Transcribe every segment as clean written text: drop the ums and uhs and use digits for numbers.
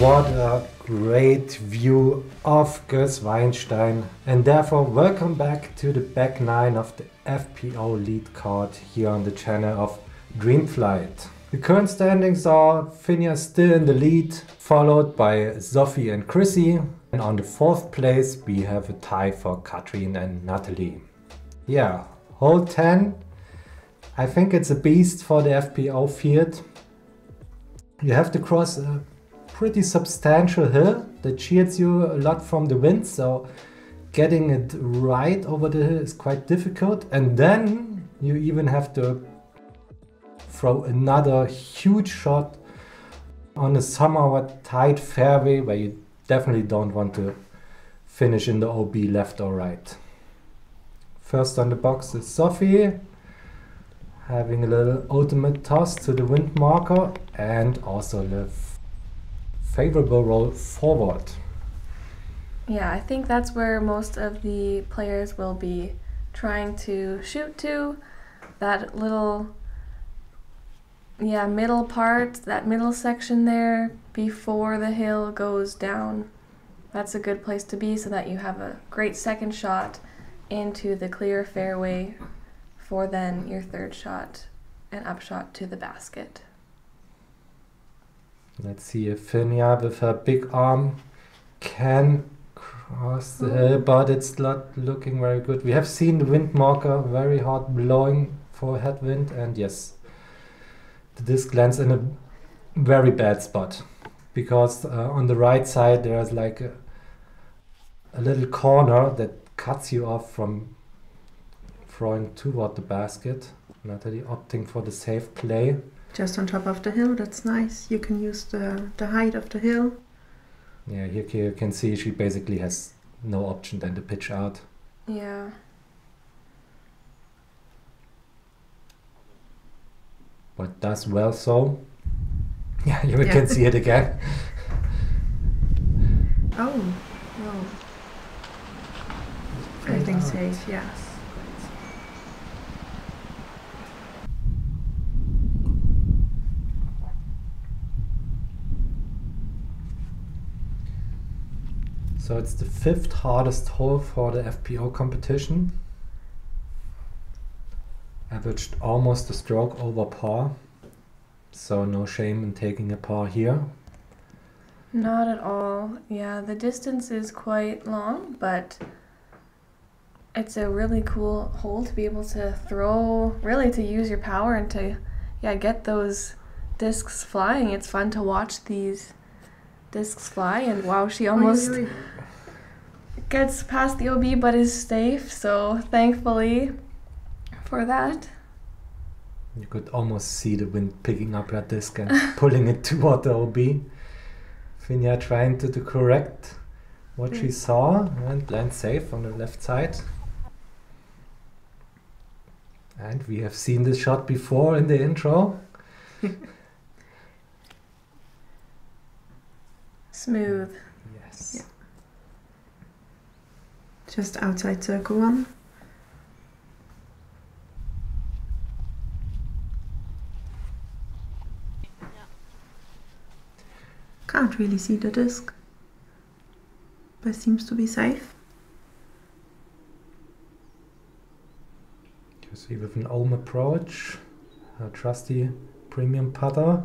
What a great view of Gößweinstein, and therefore welcome back to the back nine of the FPO lead card here on the channel of DreamFlight. The current standings are Finja still in the lead, followed by Sophie and Chrissy, and on the fourth place we have a tie for Katrin and Nathali. Yeah, hole 10. I think it's a beast for the FPO field. You have to cross a pretty substantial hill that shields you a lot from the wind, so getting it right over the hill is quite difficult. And then you even have to throw another huge shot on a somewhat tight fairway where you definitely don't want to finish in the OB left or right. First on the box is Sophie, having a little ultimate toss to the wind marker and also the favorable roll forward. Yeah, I think that's where most of the players will be trying to shoot to. That little, middle part, that middle section there before the hill goes down. That's a good place to be so that you have a great second shot into the clear fairway for then your third shot and upshot to the basket. Let's see if Finja with her big arm can cross the hill, but it's not looking very good. We have seen the wind marker very hard blowing for headwind, and yes, the disc lands in a very bad spot because on the right side there's like a little corner that cuts you off from throwing toward the basket. Nathali opting for the safe play. Just on top of the hill, that's nice. You can use the height of the hill. Yeah, here you can see she basically has no option than to pitch out. Yeah. But does well so. Yeah, you can see it again. Oh, no. Everything's safe, yes. So it's the fifth hardest hole for the FPO competition. Averaged almost a stroke over par. So no shame in taking a par here. Not at all. Yeah, the distance is quite long, but it's a really cool hole to be able to throw, really to use your power and to get those discs flying. It's fun to watch these discs fly, and wow, she almost gets past the OB but is safe, so thankfully for that. You could almost see the wind picking up her disc and pulling it toward the OB. Finja trying to correct what she saw and land safe on the left side. And we have seen this shot before in the intro. Smooth. Yes. Yeah. Just outside circle one. Can't really see the disc, but seems to be safe. You see with an ohm approach, her trusty premium putter.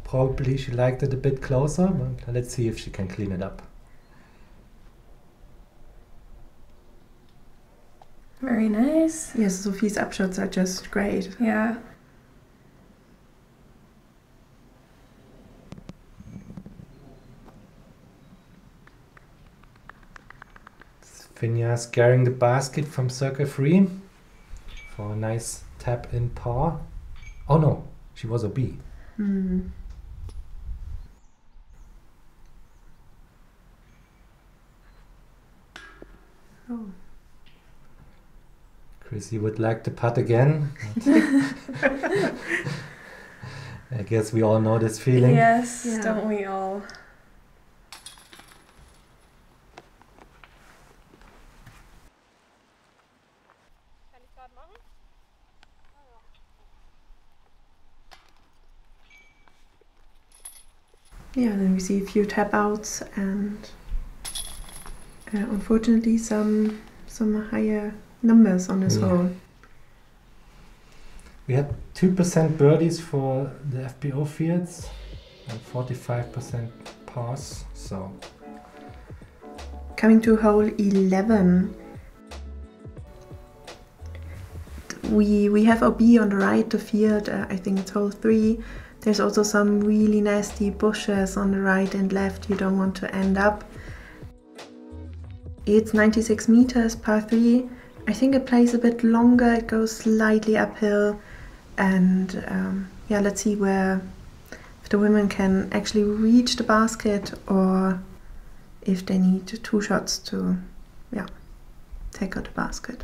Probably she liked it a bit closer, but let's see if she can clean it up. Very nice. Yes, Sophie's upshots are just great. Yeah. Finja scaring the basket from circle 3 for a nice tap in par. Oh no, she was a B. Oh. Chrissy would like to putt again. I guess we all know this feeling. Yes, don't we all? Yeah, then we see a few tap outs and unfortunately some higher numbers on this hole. We had 2% birdies for the FPO fields and 45% pars. So coming to hole 11, we have OB on the right, the field. I think it's hole 3. There's also some really nasty bushes on the right and left you don't want to end up. It's 96 meters, par 3. I think it plays a bit longer, it goes slightly uphill, and yeah, let's see if the women can actually reach the basket or if they need 2 shots to take out the basket.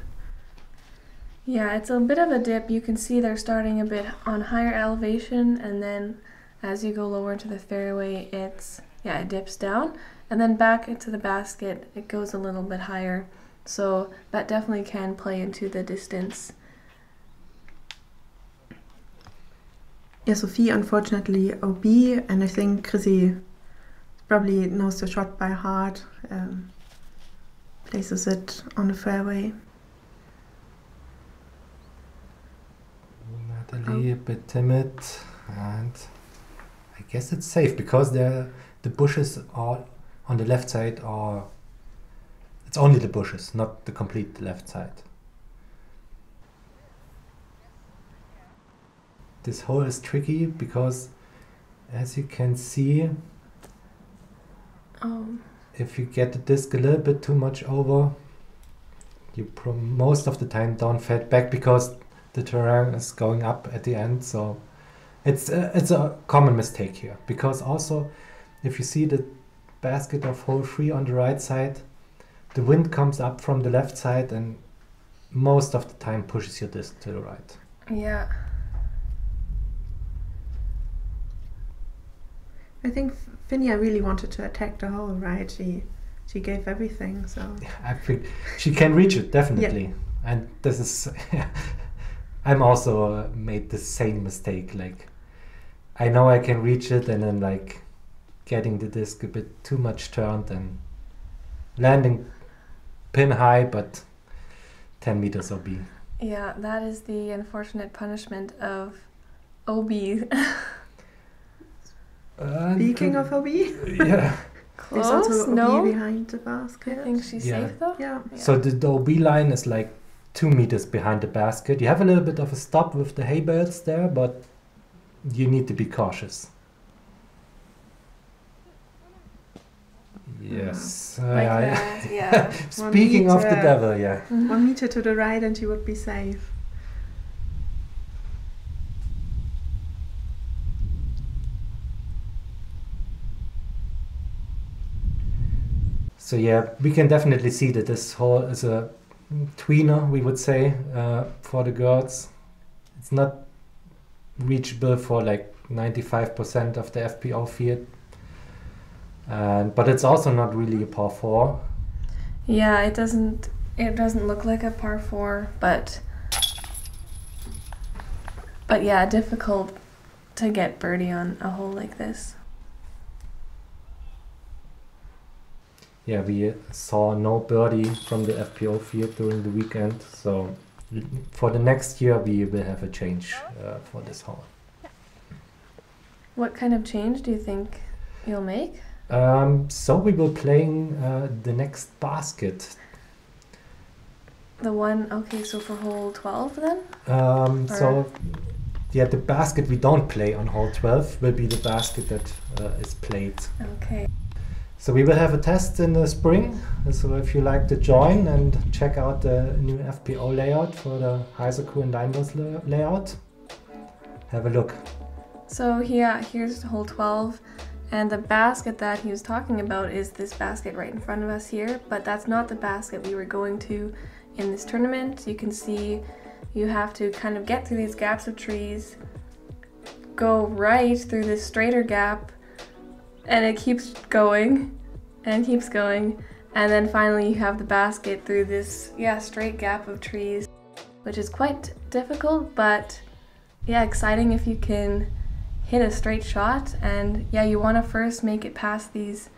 Yeah, it's a bit of a dip. You can see they're starting a bit on higher elevation, and then as you go lower into the fairway, it dips down, and then back into the basket, it goes a little bit higher. So that definitely can play into the distance. Yeah, Sophie unfortunately OB, and I think Chrissy probably knows the shot by heart, places it on the fairway. Nathali a bit timid, and I guess it's safe because the bushes are on the left side are. It's only the bushes, not the complete left side. This hole is tricky because, as you can see, if you get the disc a little bit too much over, you most of the time don't fade back because the terrain is going up at the end. So it's a common mistake here, because also if you see the basket of hole 3 on the right side, the wind comes up from the left side and most of the time pushes your disc to the right. Yeah. I think Finja really wanted to attack the hole, right? She gave everything, so... I think she can reach it, definitely. Yeah. And this is... I'm also made the same mistake. Like, I know I can reach it, and then like getting the disc a bit too much turned and landing pin high, but 10 meters OB. Yeah, that is the unfortunate punishment of OB. Speaking of OB, yeah, there's also OB behind the basket. I think she's safe though. Yeah. So the OB line is like 2 meters behind the basket. You have a little bit of a stop with the hay bales there, but you need to be cautious. Yes. Yeah. Speaking of the devil, yeah. 1 meter to the right and you would be safe. So yeah, we can definitely see that this hole is a tweener, we would say, for the girls. It's not reachable for like 95% of the FPO field. But it's also not really a par 4. Yeah, it doesn't look like a par 4, but yeah, difficult to get birdie on a hole like this. Yeah, we saw no birdie from the FPO field during the weekend, so for the next year we will have a change for this hole. What kind of change do you think you'll make? So we will playing the next basket. The one, okay, so for hole 12 then? So yeah, the basket we don't play on hole 12 will be the basket that is played. Okay. So we will have a test in the spring. So if you like to join and check out the new FPO layout for the Heiseku and Deinbos layout, have a look. So yeah, here's hole 12. And the basket that he was talking about is this basket right in front of us here, but that's not the basket we were going to in this tournament. You can see you have to kind of get through these gaps of trees, go right through this straighter gap, and it keeps going and keeps going. And then finally you have the basket through this, straight gap of trees, which is quite difficult, but yeah, exciting if you can hit a straight shot, and yeah, you want to first make it past these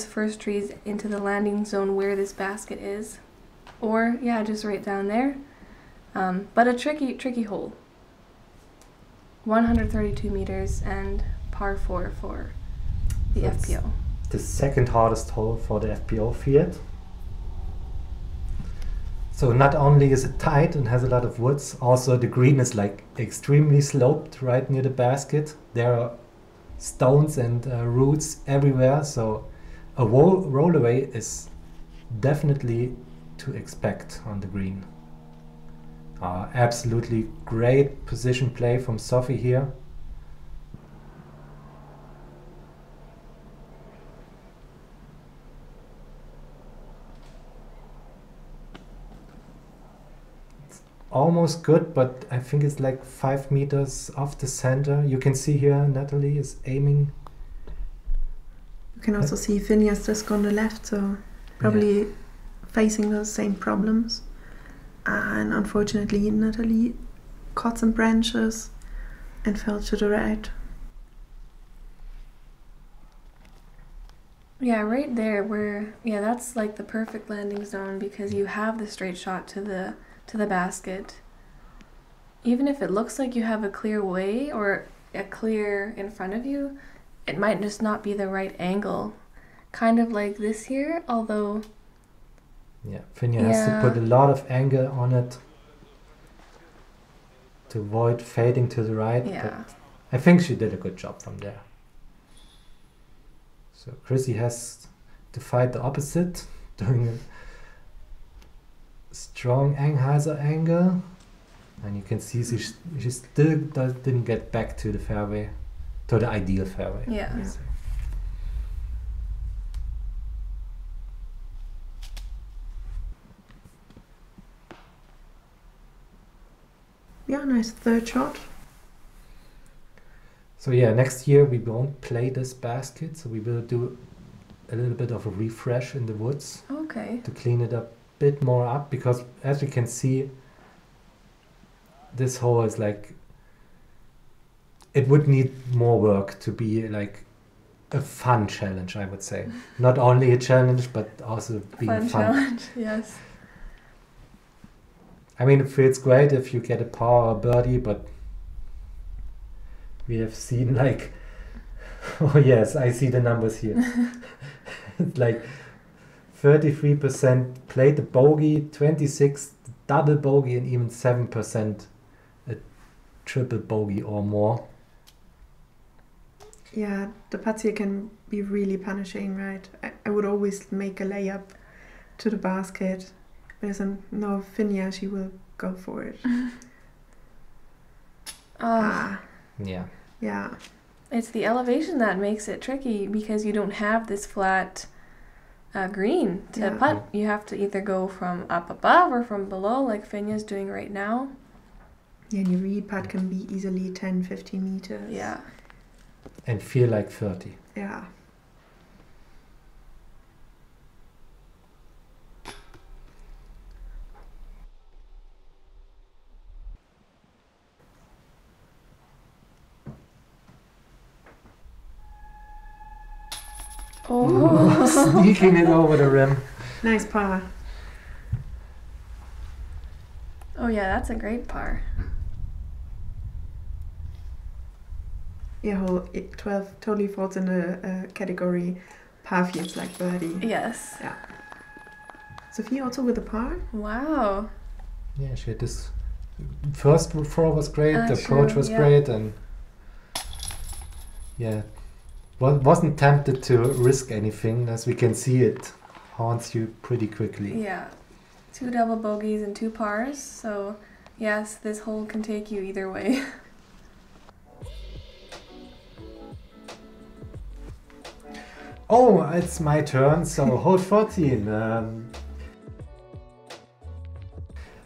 first trees into the landing zone where this basket is, or yeah, just right down there. But a tricky hole. 132 meters and par 4 for the FPO. The second hardest hole for the FPO field. So not only is it tight and has a lot of woods, also the green is like extremely sloped right near the basket. There are stones and roots everywhere, so a rollaway is definitely to expect on the green. Absolutely great position play from Sophie here. It's almost good, but I think it's like 5 meters off the center. You can see here Nathali is aiming. You can also see Finja's just gone to the left, so probably facing those same problems. And unfortunately, Nathali caught some branches and fell to the right. Yeah, right there where, yeah, that's like the perfect landing zone because you have the straight shot to the basket. Even if it looks like you have a clear way or a clear in front of you, it might just not be the right angle. Kind of like this here, although... Yeah, Finja has to put a lot of angle on it to avoid fading to the right. Yeah. But I think she did a good job from there. So Chrissy has to fight the opposite, doing a strong Engheiser angle. And you can see she still didn't get back to the fairway, to the ideal fairway. Yeah. Yeah, nice third shot. So yeah, next year we won't play this basket, so we will do a little bit of a refresh in the woods. Okay. To clean it a bit more up, because as we can see, this hole is like, it would need more work to be like a fun challenge, I would say. Not only a challenge, but also being fun. Challenge, yes. I mean, it feels great if you get a par or a birdie, but we have seen like, oh yes, I see the numbers here. It's like 33% played the bogey, 26 double bogey, and even 7% a triple bogey or more. Yeah, the putts here can be really punishing, right? I would always make a layup to the basket. There's no Finja, she will go for it. Yeah. Yeah. It's the elevation that makes it tricky because you don't have this flat green to putt. You have to either go from up above or from below like Finja's doing right now. Yeah, and your reed putt can be easily 10, 15 meters. Yeah. And feel like 30. Yeah. Oh, Sneaking it over the rim. Nice par. Oh yeah, that's a great par. Yeah, hole 12 totally falls in the category par fields like birdie. Yes. Yeah. Sophie also with a par? Wow. Yeah, she had this first throw was great, the True, approach was great, and yeah, wasn't tempted to risk anything. As we can see, it haunts you pretty quickly. Yeah. 2 double bogeys and 2 pars, so yes, this hole can take you either way. Oh, it's my turn. So hole 14.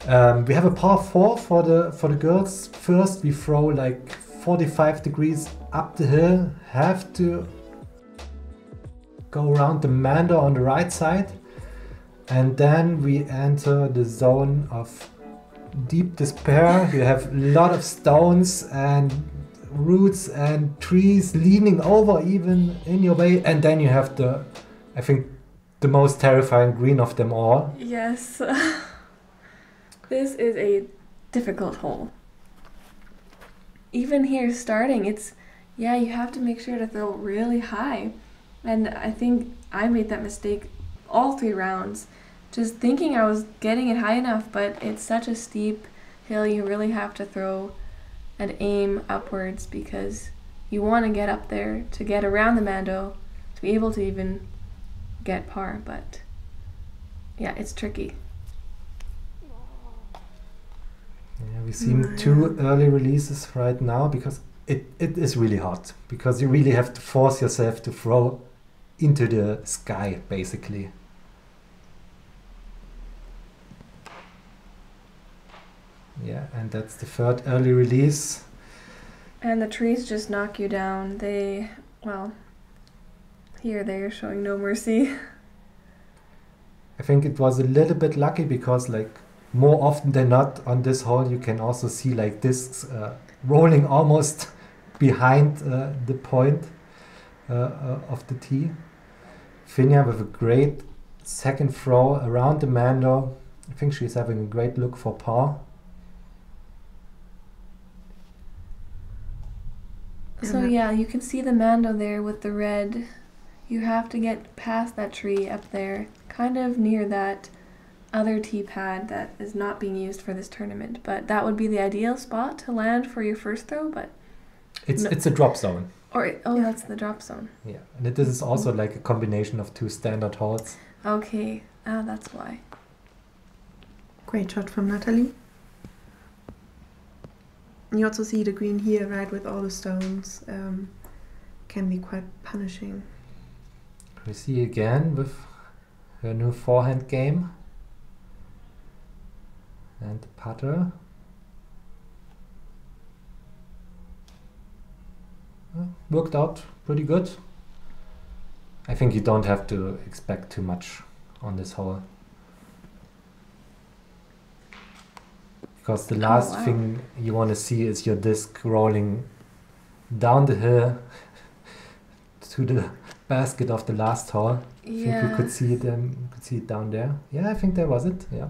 We have a par 4 for the girls. First, we throw like 45 degrees up the hill. Have to go around the mander on the right side, and then we enter the zone of deep despair. You have a lot of stones and roots and trees leaning over even in your way. And then you have the, I think, the most terrifying green of them all. Yes. This is a difficult hole. Even here starting, it's, yeah, you have to make sure to throw really high. And I think I made that mistake all 3 rounds. Just thinking I was getting it high enough, but it's such a steep hill, you really have to throw and aim upwards because you want to get up there to get around the Mando to be able to even get par, but yeah, it's tricky. Yeah, we've seen 2 early releases right now because it is really hard, because you really have to force yourself to throw into the sky, basically. Yeah, and that's the 3rd early release. And the trees just knock you down. They, well, here they're showing no mercy. I think it was a little bit lucky because, like, more often than not on this hole you can also see like discs rolling almost behind the point of the tee. Finja with a great second throw around the Mando. I think she's having a great look for par. So yeah, you can see the Mando there with the red. You have to get past that tree up there, kind of near that other tee pad that is not being used for this tournament. But that would be the ideal spot to land for your first throw, but... It's a drop zone. That's the drop zone. Yeah, and this is also like a combination of 2 standard holes. Okay, that's why. Great shot from Nathali. You also see the green here, right, with all the stones. Can be quite punishing. Chrissy again with her new forehand game. And the putter. Worked out pretty good. I think you don't have to expect too much on this hole. Because the last thing you want to see is your disc rolling down the hill to the basket of the last hole. Yeah. I think you could see it down there. Yeah, I think that was it. Yeah.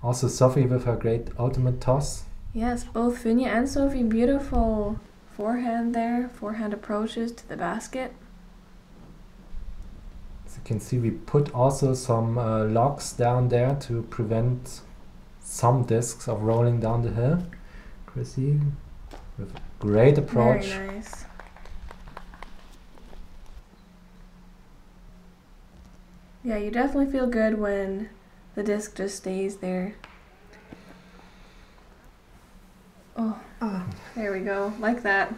Also Sophie with her great ultimate toss. Yes, both Finja and Sophie, beautiful forehand there, forehand approaches to the basket. As you can see, we put also some logs down there to prevent some discs of rolling down the hill. Chrissy with a great approach. Very nice. Yeah, you definitely feel good when the disc just stays there. Oh, there we go, like that.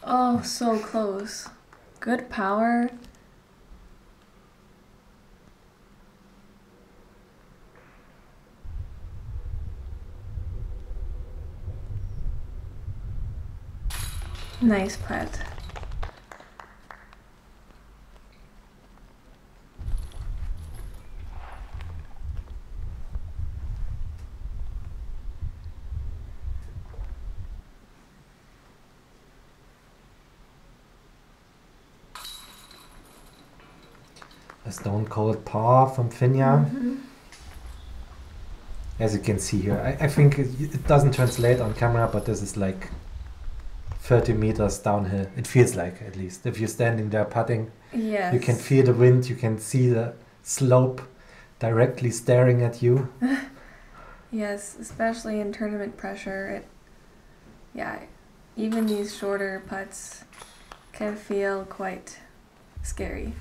Oh, so close. Good power. Nice putt. A stone cold par from Finja. As you can see here, I think it doesn't translate on camera, but this is like 30 meters downhill. It feels like, at least. If you're standing there putting, yes, you can feel the wind, you can see the slope directly staring at you. Yes, especially in tournament pressure. Yeah, even these shorter putts can feel quite scary.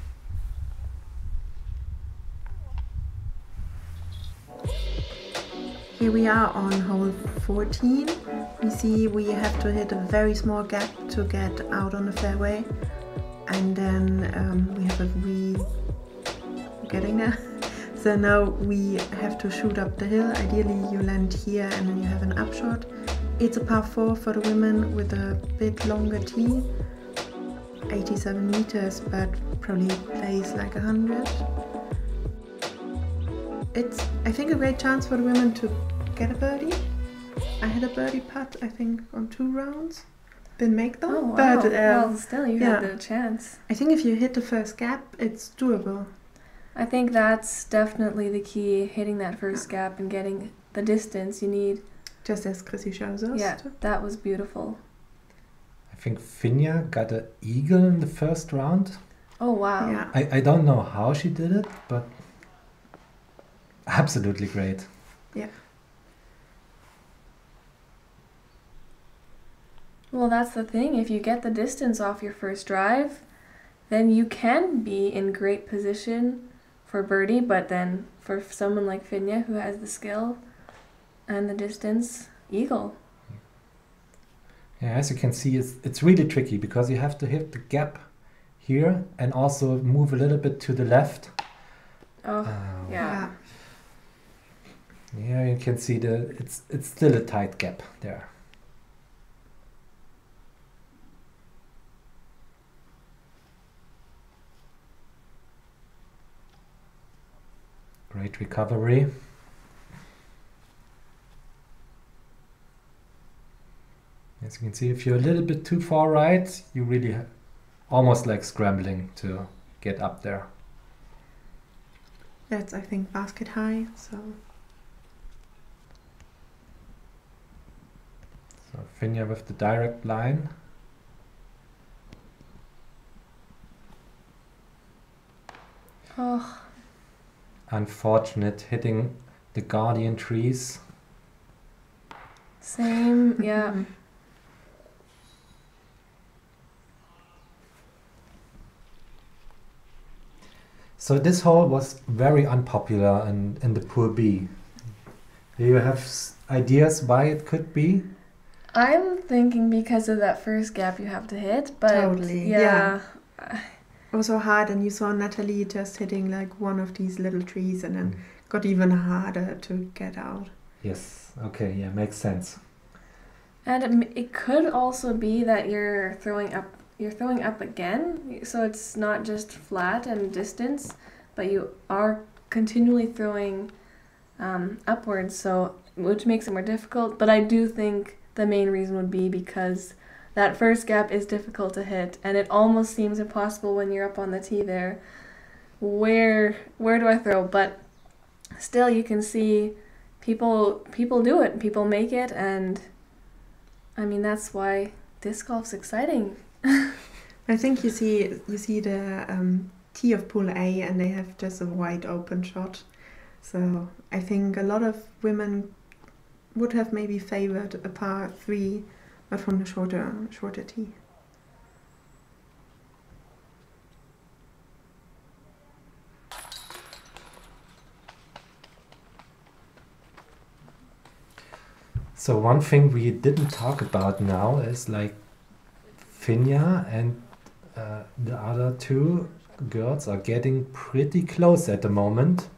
Here we are on hole 14. We see we have to hit a very small gap to get out on the fairway. And then we have getting there. So now we have to shoot up the hill. Ideally you land here and then you have an upshot. It's a par 4 for the women with a bit longer tee. 87 meters, but probably plays like 100. It's, I think, a great chance for the women to get a birdie. I had a birdie putt, I think, on 2 rounds. Didn't make them, Oh, wow. but Well, still, you had the chance. I think if you hit the first gap, it's doable. I think that's definitely the key, hitting that first gap and getting the distance you need. Just as Chrissy shows us. Yeah, that was beautiful. I think Finja got an eagle in the first round. Oh, wow. Yeah. I don't know how she did it, but absolutely great. Yeah. Well, that's the thing. If you get the distance off your first drive, then you can be in great position for birdie, but then for someone like Finja who has the skill and the distance, eagle. Yeah, as you can see, it's really tricky because you have to hit the gap here and also move a little bit to the left. Oh, yeah. Yeah, you can see it's still a tight gap there. Great recovery. As you can see, if you're a little bit too far right, you really almost like scrambling to get up there. That's, I think, basket high, so... So Finja with the direct line. Oh. Unfortunate hitting the guardian trees. Same, yeah. So this hole was very unpopular in the Pool B. Do you have ideas why it could be? I'm thinking because of that first gap you have to hit, but Totally, yeah. It was so hard, and you saw Nathali just hitting like one of these little trees and then got even harder to get out. Yes, okay, yeah, makes sense. And it could also be that you're throwing up again, so it's not just flat and distance, but you are continually throwing upwards, so which makes it more difficult. But I do think the main reason would be because that first gap is difficult to hit, and it almost seems impossible when you're up on the tee there. Where do I throw? But still, you can see people do it, people make it, and I mean that's why disc golf's exciting. I think you see the tee of Pool A, and they have just a wide open shot. So I think a lot of women would have maybe favored a par 3, but from the shorter tee. So one thing we didn't talk about now is like Finja and the other 2 girls are getting pretty close at the moment.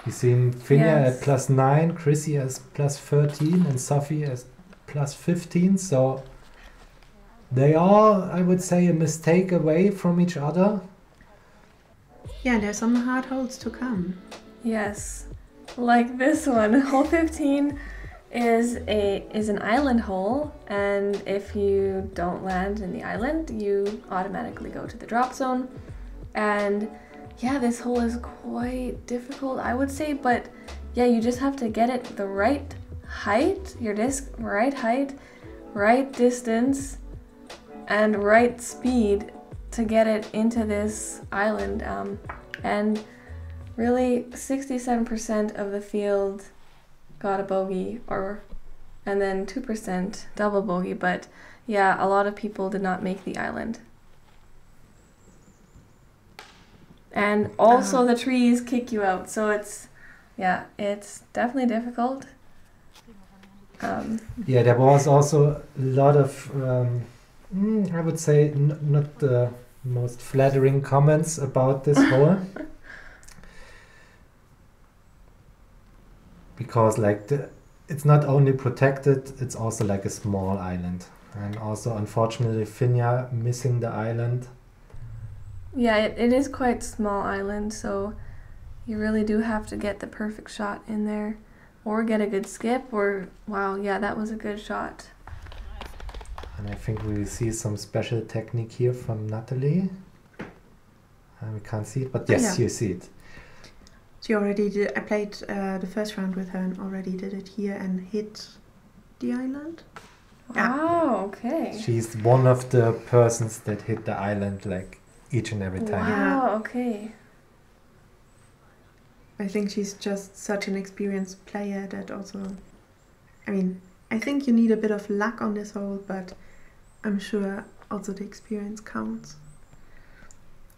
You see Finja at +9, Chrissy as +13, and Sophie as +15. So they are, I would say, a mistake away from each other. Yeah, there's some hard holes to come. Yes, like this one, hole 15 is an island hole, and if you don't land in the island, you automatically go to the drop zone. And yeah, this hole is quite difficult, I would say, but yeah, you just have to get it the right height, your disc, right height, right distance, and right speed to get it into this island. And really 67% of the field got a bogey, and then 2% double bogey, but yeah, a lot of people did not make the island. And also the trees kick you out, so it's definitely difficult. Yeah, there was also a lot of, I would say, not the most flattering comments about this hole. Because like it's not only protected, it's also like a small island. And also, unfortunately, Finja missing the island. Yeah, it is quite small island, so you really do have to get the perfect shot in there, or get a good skip, or wow, yeah, that was a good shot. And I think we see some special technique here from Nathali. We can't see it, but yes, Yeah. you see it. She already did. I played the first round with her and already did it here and hit the island. Wow, okay. She's one of the persons that hit the island like each and every time. Wow, okay. I think she's just such an experienced player that also, I mean, I think you need a bit of luck on this hole, but I'm sure also the experience counts.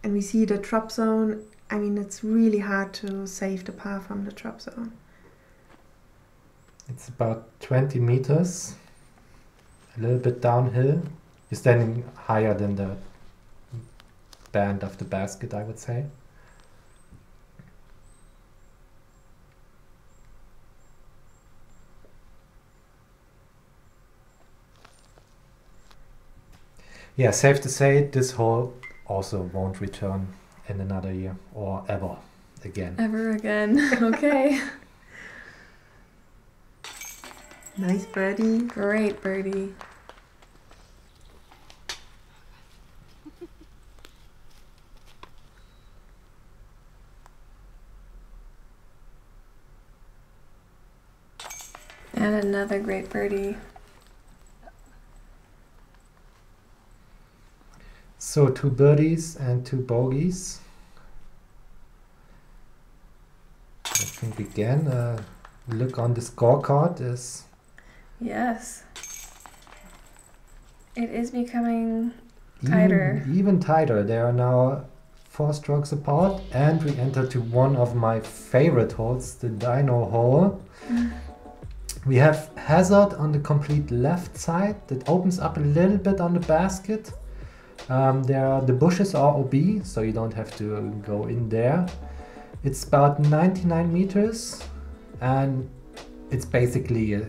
And we see the drop zone. I mean, it's really hard to save the par from the drop zone. It's about 20 meters, a little bit downhill. You're standing higher than the band of the basket, I would say. Yeah, safe to say this hole also won't return in another year or ever again. Ever again. Okay. Nice birdie. Great birdie. And another great birdie. So 2 birdies and 2 bogeys. I think again, look on the scorecard is... Yes. It is becoming tighter. Even tighter. They are now 4 strokes apart, and we enter to one of my favorite holes, the Dino hole. We have hazard on the complete left side that opens up a little bit on the basket. The bushes are OB, so you don't have to go in there. It's about 99 meters, and it's basically a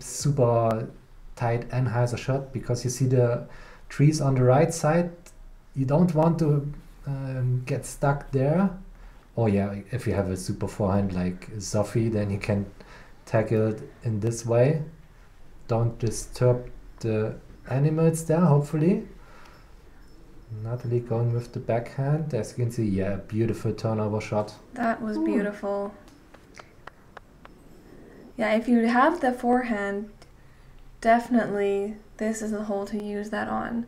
super tight Anheuser shot because you see the trees on the right side. You don't want to get stuck there. Oh yeah, if you have a super forehand like Sophie, then you can tackle it in this way. Don't disturb the animals there, hopefully. Nathali going with the backhand. As you can see, yeah, beautiful turnover shot. That was beautiful. Yeah, if you have the forehand, definitely this is the hole to use that on.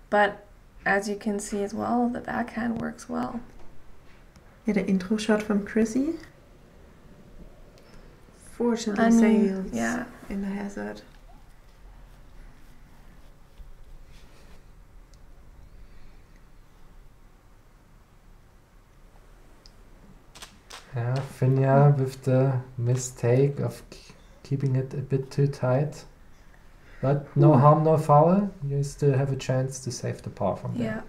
But as you can see as well, the backhand works well. Yeah, the intro shot from Chrissy. Fortunately sails in the hazard. Yeah, Finja with the mistake of keeping it a bit too tight. But no harm, no foul. You still have a chance to save the par from there. Yeah.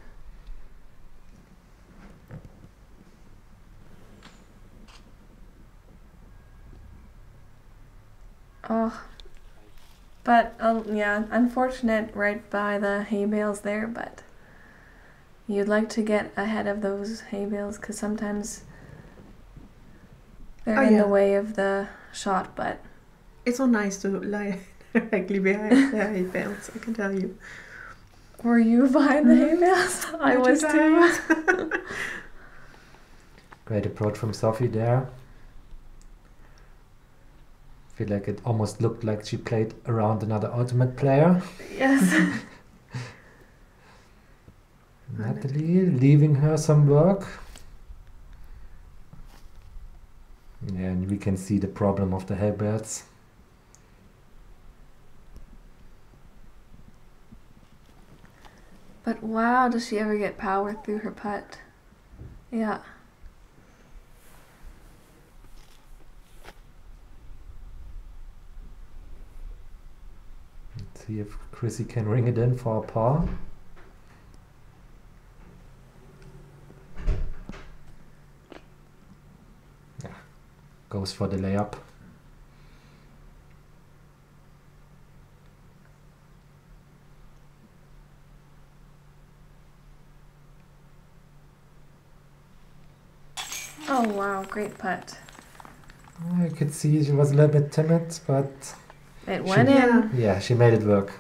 Oh, but yeah, unfortunate right by the hay bales there, but you'd like to get ahead of those hay bales because sometimes they're in the way of the shot, but it's so nice to lie directly behind the hay bales, I can tell you. Were you behind the hay bales? I was too. Great approach from Sophie there. Feel like it almost looked like she played around another ultimate player. Yes. Nathali leaving her some work. Yeah, and we can see the problem of the hay bales. But wow, does she ever get power through her putt? Yeah. Let's see if Chrissy can ring it in for a par. Yeah, goes for the layup. Oh wow, great putt. I could see she was a little bit timid, but It went in. yeah, she made it work.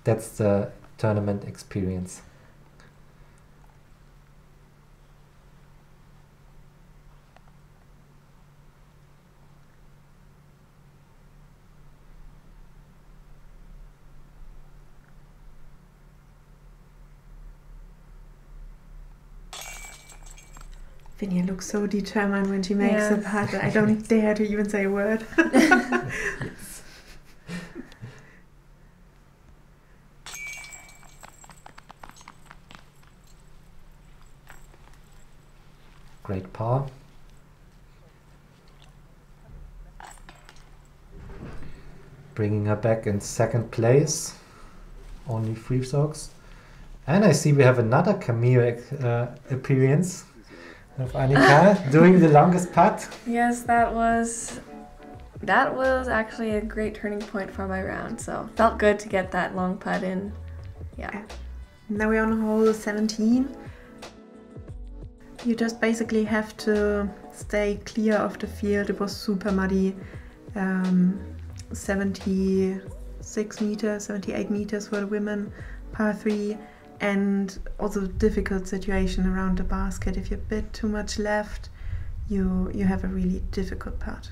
That's the tournament experience. Finja looks so determined when she makes a putt. I don't dare to even say a word. Yes. Great par. Bringing her back in second place. Only 3 strokes. And I see we have another cameo appearance of Annika doing the longest putt. Yes, that was actually a great turning point for my round. So felt good to get that long putt in. Yeah. Now we're on hole 17. You just basically have to stay clear of the field. It was super muddy. 76 meters, 78 meters for the women, par 3. And also difficult situation around the basket. If you're a bit too much left, you have a really difficult putt.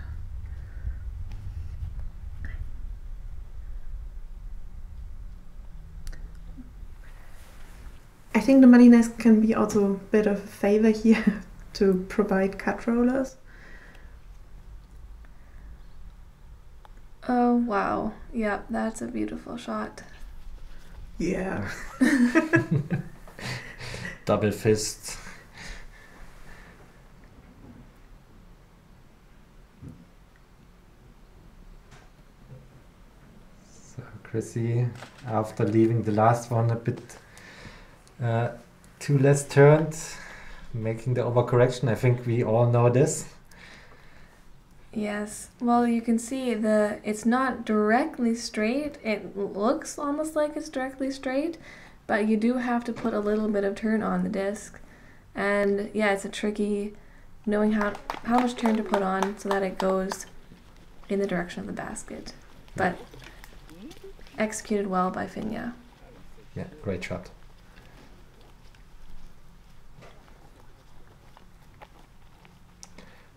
I think the muddiness can be also a bit of a favor here to provide cut rollers. Oh wow, yeah, that's a beautiful shot. Yeah. Double fist. So Chrissy, after leaving the last one a bit too less turned, making the overcorrection. I think we all know this. Yes, well you can see it's not directly straight. It looks almost like it's directly straight, but you do have to put a little bit of turn on the disc. And yeah, it's a tricky knowing how much turn to put on so that it goes in the direction of the basket. But executed well by Finja. Yeah, great shot.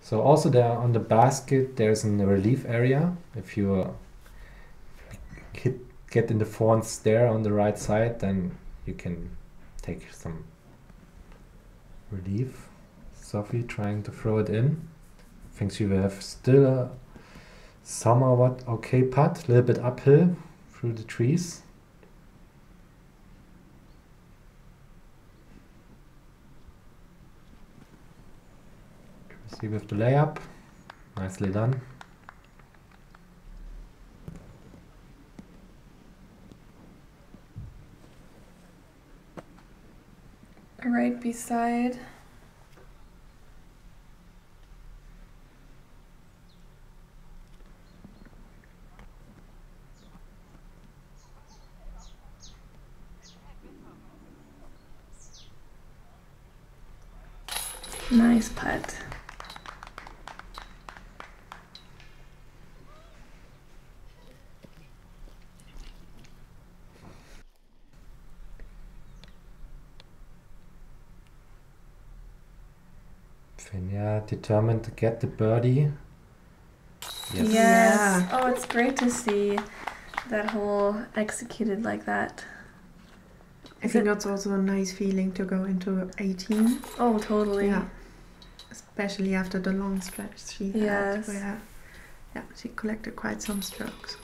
So also there on the basket there's a relief area. If you get in the fawns there on the right side, then you can take some relief. Sophie trying to throw it in. I think she will have still a somewhat okay putt, a little bit uphill through the trees. See with the layup, nicely done. Right beside. Nice putt. Finja determined to get the birdie. Yes. Yeah. Oh, it's great to see that hole executed like that. I think that's also a nice feeling to go into 18. Oh, totally. Yeah. Especially after the long stretch she had. Yes. Where, yeah, she collected quite some strokes.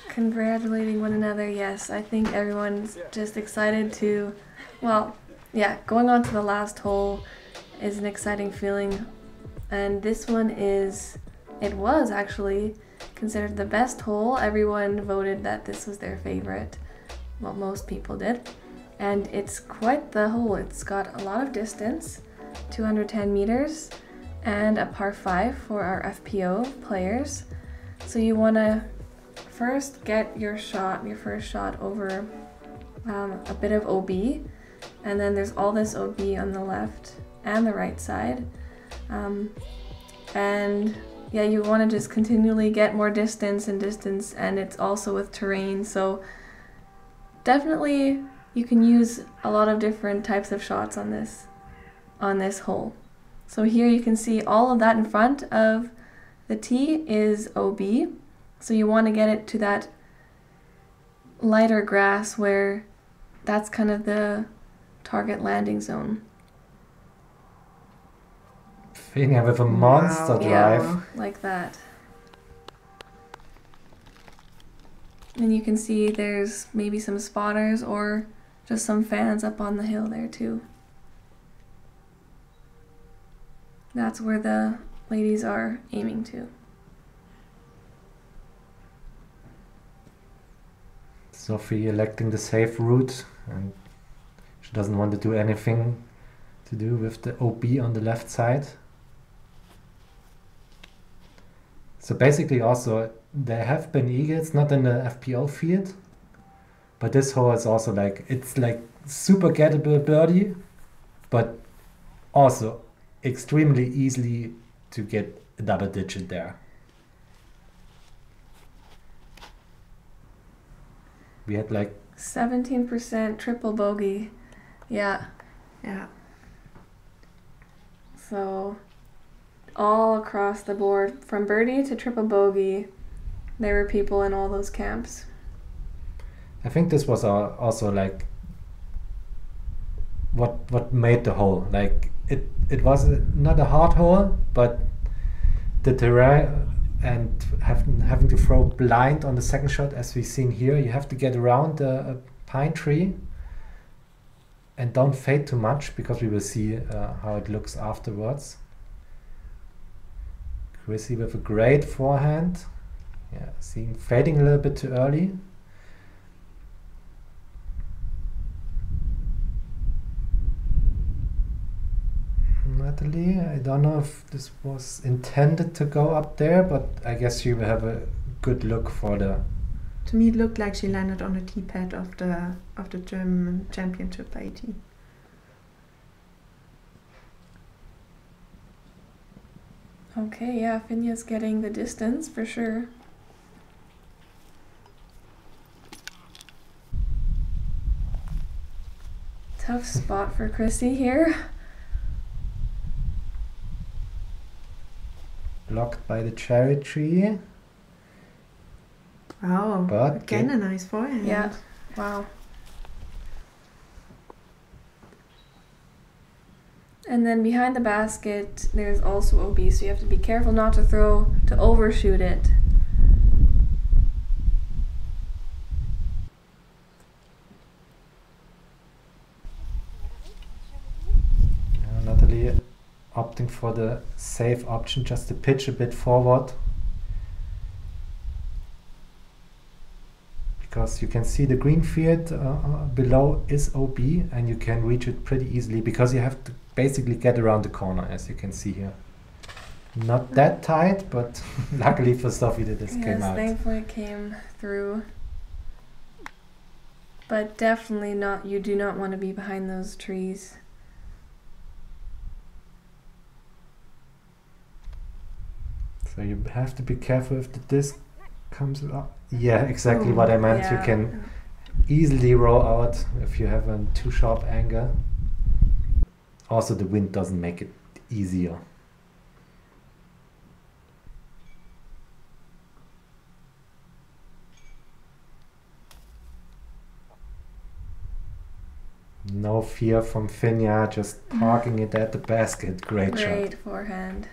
Congratulating one another, yes. I think everyone's just excited to, well, yeah, going on to the last hole is an exciting feeling. And this one it was actually considered the best hole. Everyone voted that this was their favorite. Well, most people did. And it's quite the hole. It's got a lot of distance, 210 meters, and a par 5 for our FPO players. So you want to first get your first shot over a bit of OB, and then there's all this OB on the left and the right side. And yeah, you want to just continually get more distance, and it's also with terrain, so definitely you can use a lot of different types of shots on this hole. So here you can see all of that in front of the tee is OB, so you want to get it to that lighter grass where that's kind of the target landing zone. Finja with a monster drive. Yeah, like that. And you can see there's maybe some spotters or just some fans up on the hill there too. That's where the ladies are aiming to. Sophie electing the safe route, and she doesn't want to do anything to do with the OB on the left side. So basically also there have been eagles, not in the FPO field, but this hole is also like, it's like super gettable birdie, but also extremely easily to get a double digit there. We had like 17% triple bogey. Yeah. Yeah. So all across the board, from birdie to triple bogey, there were people in all those camps. I think this was also like what made the hole. Like it was not a hard hole, but the terrain and having to throw blind on the second shot, as we've seen here, you have to get around a pine tree and don't fade too much, because we will see how it looks afterwards. Chrissy with a great forehand. Yeah, seeing fading a little bit too early. Nathali, I don't know if this was intended to go up there, but I guess she will have a good look for the... To me, it looked like she landed on the tee pad of the German Championship by 18. Okay, yeah, Finja's getting the distance for sure. Tough spot for Chrissy here. Blocked by the cherry tree. Wow, But again a nice forehand. Yeah, wow. And then behind the basket, there's also OB, so you have to be careful not to overshoot it. Nathali opting for the safe option, just to pitch a bit forward. Because you can see the green field below is OB, and you can reach it pretty easily, because you have to basically get around the corner, as you can see here. Not that tight, but luckily for Sophie that this came out. Yes, thankfully it came through. But definitely not, you do not want to be behind those trees. So you have to be careful if the disc comes up. Yeah, exactly what I meant. Yeah. You can easily roll out if you have a too sharp angle. Also, the wind doesn't make it easier. No fear from Finja, just parking it at the basket. Great shot. Great forehand.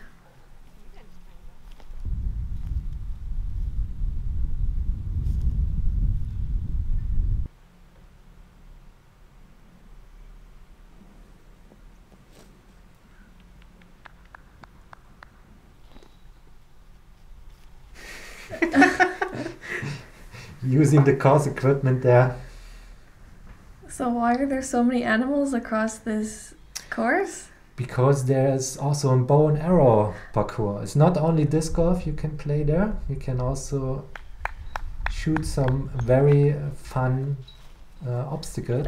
Using the course equipment there. So why are there so many animals across this course? Because there's also a bow and arrow parcours. It's not only disc golf you can play there. You can also shoot some very fun obstacles.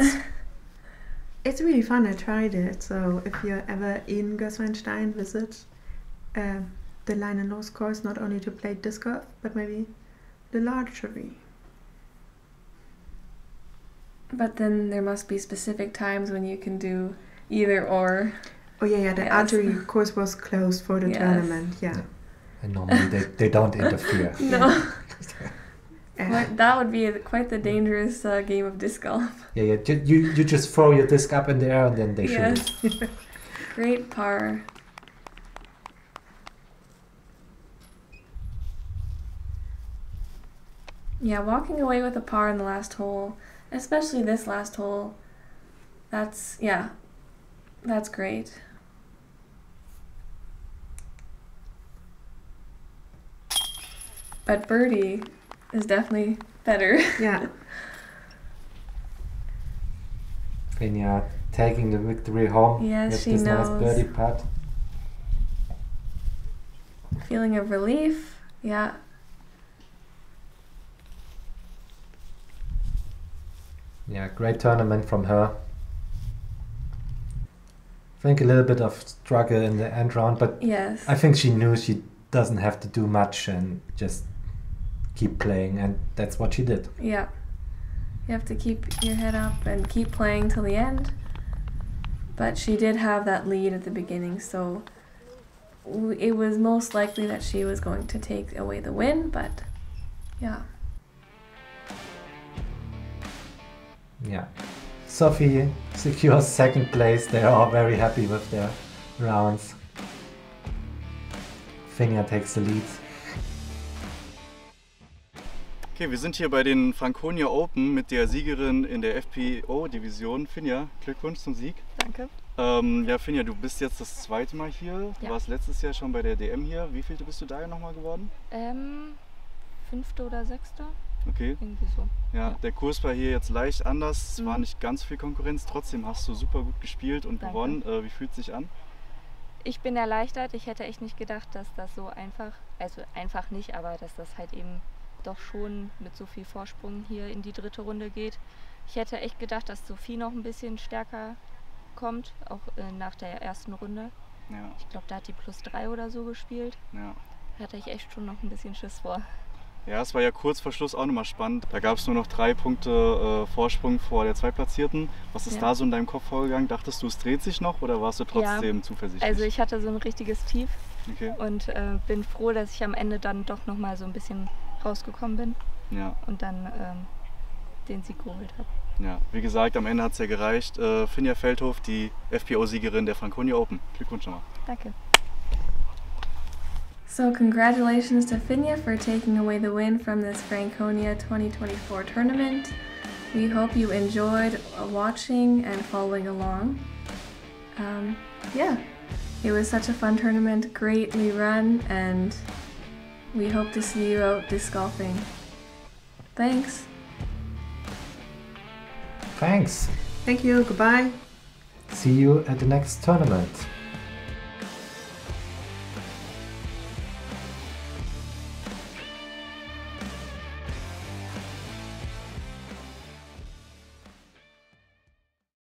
It's really fun. I tried it. So if you're ever in Gößweinstein, visit the line and nose course, not only to play disc golf, but maybe the archery. But then there must be specific times when you can do either or. Oh yeah, the archery course was closed for the tournament, yeah. And normally they don't interfere. No. That would be quite the dangerous game of disc golf. Yeah. You just throw your disc up in the air and then they shoot. Great par. Yeah, walking away with a par in the last hole, especially this last hole, that's great. But birdie is definitely better. Yeah. Finja taking the victory home. Yes, with she this knows. Nice birdie putt. Feeling of relief. Yeah. Yeah, great tournament from her. I think a little bit of struggle in the end round, but yes. I think she knew she doesn't have to do much and just keep playing, and that's what she did. Yeah. You have to keep your head up and keep playing till the end. But she did have that lead at the beginning, so it was most likely that she was going to take away the win, but yeah. Yeah. Sophie secures second place. They are all very happy with their rounds. Finja takes the lead. Okay, wir sind hier bei den Franconia Open mit der Siegerin in der FPO-Division. Finja, Glückwunsch zum Sieg. Danke. Ja, Finja, du bist jetzt das zweite Mal hier. Du warst letztes Jahr schon bei der DM hier. Wie vielte bist du da nochmal geworden? Fünfte oder sechste. Okay. Irgendwie so. Ja, der Kurs war hier jetzt leicht anders. Es war nicht ganz viel Konkurrenz. Trotzdem hast du super gut gespielt und gewonnen. Wie fühlt es sich an? Ich bin erleichtert. Ich hätte echt nicht gedacht, dass das so einfach, also einfach nicht, aber dass das halt eben doch schon mit so viel Vorsprung hier in die dritte Runde geht. Ich hätte echt gedacht, dass Sophie noch ein bisschen stärker kommt, auch nach der ersten Runde. Ja. Ich glaube, da hat die +3 oder so gespielt. Ja. Da hatte ich echt schon noch ein bisschen Schiss vor. Ja, es war ja kurz vor Schluss auch nochmal spannend. Da gab es nur noch 3 Punkte Vorsprung vor der Zweitplatzierten. Was ist da so in deinem Kopf vorgegangen? Dachtest du, es dreht sich noch oder warst du trotzdem zuversichtlich? Also ich hatte so ein richtiges Tief und bin froh, dass ich am Ende dann doch nochmal so ein bisschen rausgekommen bin und dann den Sieg geholt habe. Ja, wie gesagt, am Ende hat es ja gereicht. Finja Feldhoff, die FPO-Siegerin der Franconia Open. Glückwunsch nochmal. Danke. So congratulations to Finja for taking away the win from this Franconia 2024 tournament. We hope you enjoyed watching and following along. It was such a fun tournament, greatly run, and we hope to see you out disc golfing. Thanks. Thanks. Thank you. Goodbye. See you at the next tournament.